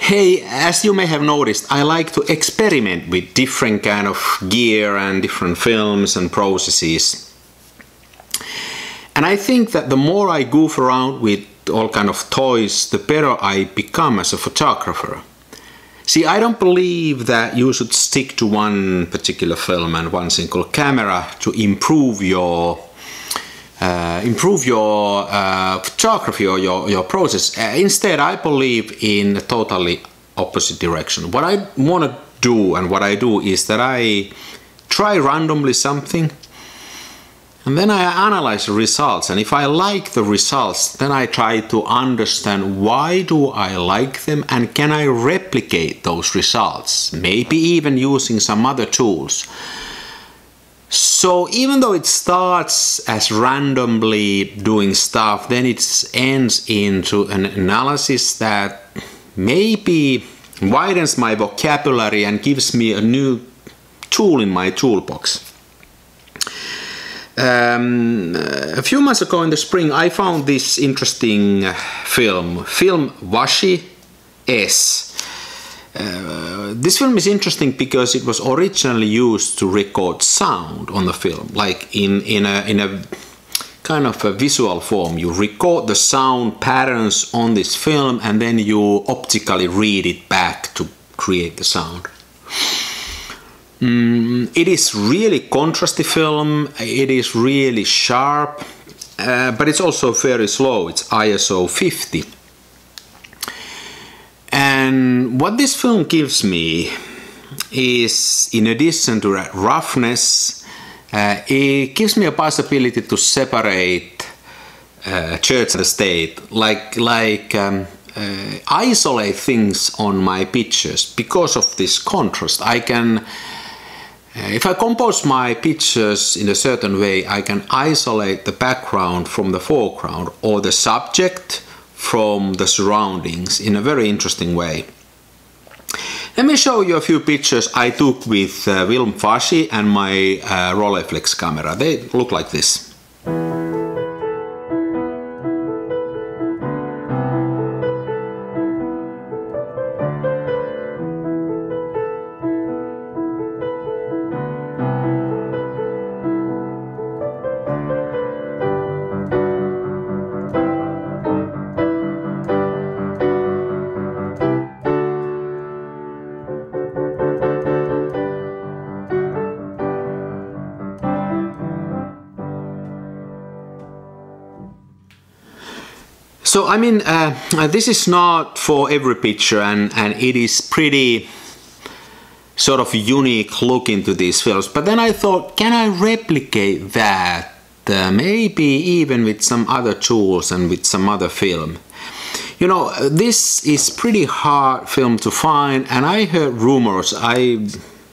Hey, as you may have noticed, I like to experiment with different kind of gear and different films and processes. And I think that the more I goof around with all kind of toys, the better I become as a photographer. See, I don't believe that you should stick to one particular film and one single camera to improve your photography or your process. Instead, I believe in a totally opposite direction. What I want to do and what I do is that I try randomly something and then I analyze the results, and if I like the results, then I try to understand why do I like them and can I replicate those results, maybe even using some other tools. So even though it starts as randomly doing stuff, then it ends into an analysis that maybe widens my vocabulary and gives me a new tool in my toolbox. A few months ago in the spring, I found this interesting film Washi S. This film is interesting because it was originally used to record sound on the film, like in a kind of a visual form. You record the sound patterns on this film and then you optically read it back to create the sound. It is really contrasty film, it is really sharp, but it's also very slow. It's ISO 50. And what this film gives me is, in addition to that roughness, it gives me a possibility to separate church and state, isolate things on my pictures. Because of this contrast, I can, if I compose my pictures in a certain way, I can isolate the background from the foreground or the subject from the surroundings in a very interesting way. Let me show you a few pictures I took with Fomapan and my Rolleiflex camera. They look like this. So I mean, this is not for every picture, and it is pretty sort of unique look into these films. But then I thought, can I replicate that maybe even with some other tools and with some other film? You know, this is pretty hard film to find, and I heard rumors, I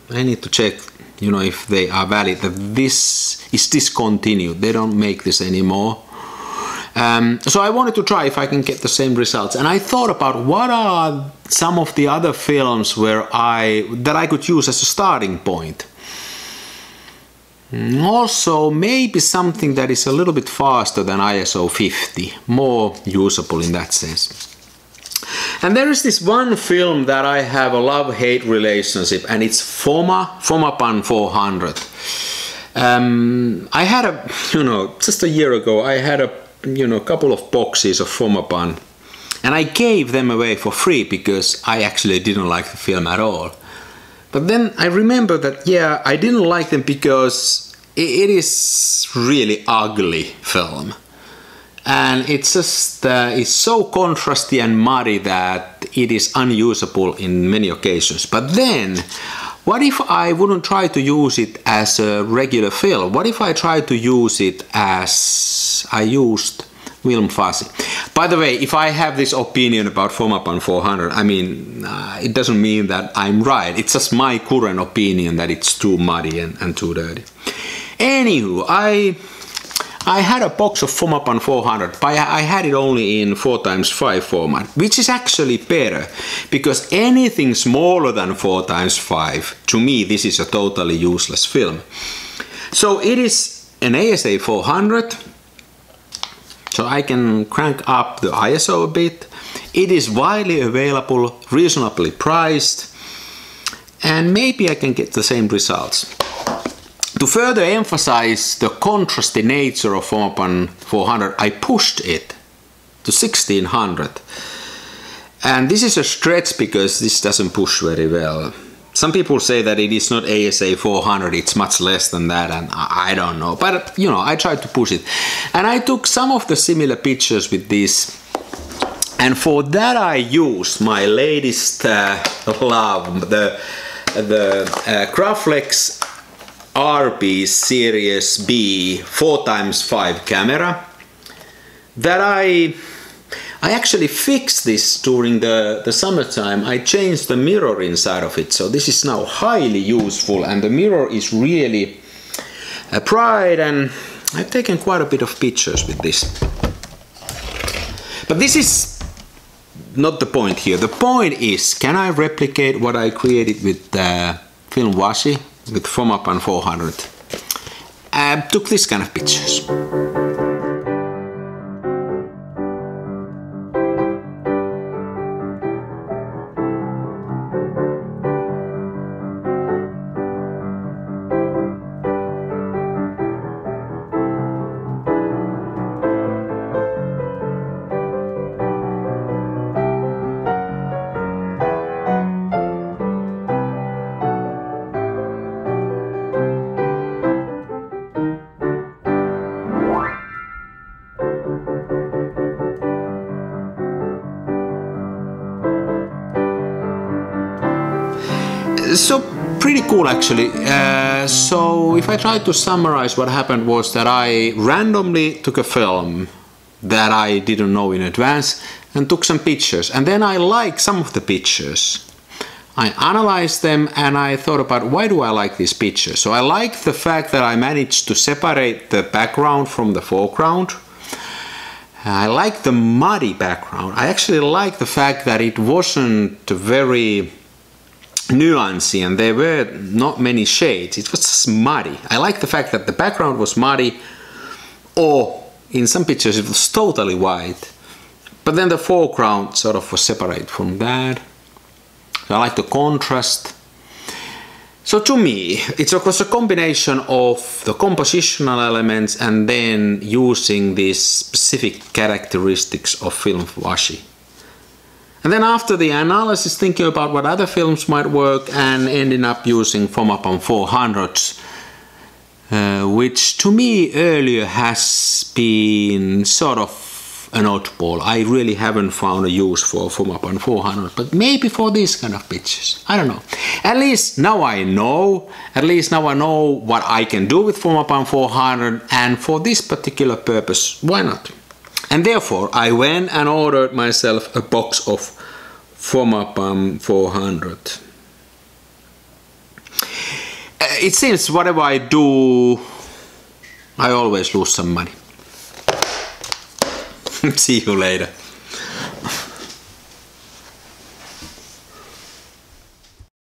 need to check, you know, if they are valid, that this is discontinued. They don't make this anymore. So I wanted to try if I can get the same results, and I thought about what are some of the other films that I could use as a starting point. Also maybe something that is a little bit faster than ISO 50, more usable in that sense. And there is this one film that I have a love-hate relationship, and it's Fomapan 400. I had just a year ago, I had a couple of boxes of Fomapan, and I gave them away for free because I actually didn't like the film at all. But then I remember that, yeah, I didn't like them because it is really ugly film. And it's just, it's so contrasty and muddy that it is unusable in many occasions. But then, what if I wouldn't try to use it as a regular film? What if I tried to use it as I used Fomapan? By the way, if I have this opinion about Fomapan 400, I mean, it doesn't mean that I'm right. It's just my current opinion that it's too muddy and too dirty. Anywho, I had a box of Fomapan 400, but I had it only in 4x5 format, which is actually better, because anything smaller than 4x5, to me, this is a totally useless film. So it is an ASA 400, so I can crank up the ISO a bit. It is widely available, reasonably priced, and maybe I can get the same results. To further emphasize the contrasty nature of Fomapan 400, I pushed it to 1600. And this is a stretch because this doesn't push very well. Some people say that it is not ASA 400, it's much less than that, and I don't know. But, you know, I tried to push it. And I took some of the similar pictures with this. And for that I used my latest love, the Graflex RB Series B 4x5 camera that I actually fixed this during the summertime. I changed the mirror inside of it, so this is now highly useful, and the mirror is really bright, and I've taken quite a bit of pictures with this. But this is not the point here. The point is, can I replicate what I created with film washi with Fomapan 400? I took this kind of pictures. So pretty cool actually. So if I try to summarize, what happened was that I randomly took a film that I didn't know in advance and took some pictures, and then I liked some of the pictures. I analyzed them and I thought about, why do I like these pictures? So I liked the fact that I managed to separate the background from the foreground. I like the muddy background. I actually like the fact that it wasn't very nuancy and there were not many shades. It was just muddy. I like the fact that the background was muddy, or in some pictures it was totally white, but then the foreground sort of was separate from that. So I like the contrast. So to me it was a combination of the compositional elements and then using these specific characteristics of film washi. And then after the analysis, thinking about what other films might work, and ending up using Fomapan 400s, which to me earlier has been sort of an oddball. I really haven't found a use for Fomapan 400, but maybe for these kind of pictures. I don't know. At least now I know. At least now I know what I can do with Fomapan 400, and for this particular purpose, why not? And therefore, I went and ordered myself a box of Fomapan 400. It seems whatever I do, I always lose some money. See you later.